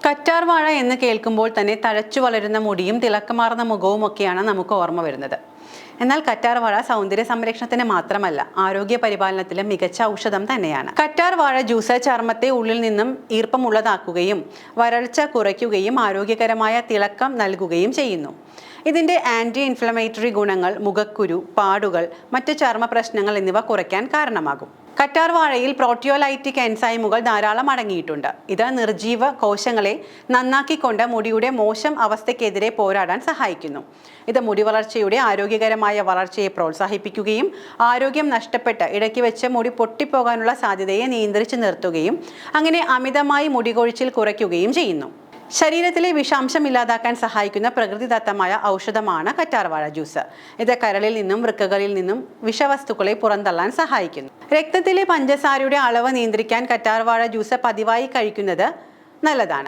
കറ്റാർ വാഴ എന്ന് കേൾക്കുമ്പോൾ തന്നെ തഴച്ചു വളരുന്ന മുടിയും തിളക്കമാർന്ന മുഖവും ഒക്കെയാണ് നമുക്ക് ഓർമ്മ വരുന്നത്. എന്നാൽ കറ്റാർ വാഴ സൗന്ദര്യ സംരക്ഷണത്തിന് മാത്രമല്ല, ആരോഗ്യ പരിപാലനത്തിലും മികച്ച ഔഷധം തന്നെയാണ്. കറ്റാർ വാഴ ജ്യൂസ് ചർമ്മത്തെ ഉള്ളിൽ നിന്നും ഈർപ്പമുള്ളതാക്കുകയും വരൾച്ച കുറയ്ക്കുകയും ആരോഗ്യകരമായ തിളക്കം നൽകുകയും ചെയ്യുന്നു. ഇതിന്റെ ആന്റി ഇൻഫ്ലമേറ്ററി ഗുണങ്ങൾ മുഖക്കുരു, പാടുകൾ, മറ്റ് ചർമ്മ പ്രശ്നങ്ങൾ എന്നിവ കുറയ്ക്കാൻ കാരണമാകും. കറ്റാർ വാഴയിൽ പ്രോട്ടിയോലൈറ്റിക് എൻസൈമുകൾ ധാരാളം അടങ്ങിയിട്ടുണ്ട്. ഇത് നിർജീവ കോശങ്ങളെ നന്നാക്കിക്കൊണ്ട് മുടിയുടെ മോശം അവസ്ഥയ്ക്കെതിരെ പോരാടാൻ സഹായിക്കുന്നു. ഇത് മുടി വളർച്ചയുടെ ആരോഗ്യകരമായ വളർച്ചയെ പ്രോത്സാഹിപ്പിക്കുകയും ആരോഗ്യം നഷ്ടപ്പെട്ട് ഇടയ്ക്ക് വെച്ച് മുടി പൊട്ടിപ്പോകാനുള്ള സാധ്യതയെ നിയന്ത്രിച്ചു നിർത്തുകയും അങ്ങനെ അമിതമായി മുടി കൊഴിച്ചിൽ കുറയ്ക്കുകയും ചെയ്യുന്നു. ശരീരത്തിലെ വിഷാംശം ഇല്ലാതാക്കാൻ സഹായിക്കുന്ന പ്രകൃതിദത്തമായ ഔഷധമാണ് കറ്റാർവാഴ ജ്യൂസ്. ഇത് കരളിൽ നിന്നും വൃക്കകളിൽ നിന്നും വിഷവസ്തുക്കളെ പുറന്തള്ളാൻ സഹായിക്കുന്നു. രക്തത്തിലെ പഞ്ചസാരയുടെ അളവ് നിയന്ത്രിക്കാൻ കറ്റാർവാഴ ജ്യൂസ് പതിവായി കഴിക്കുന്നത് നല്ലതാണ്.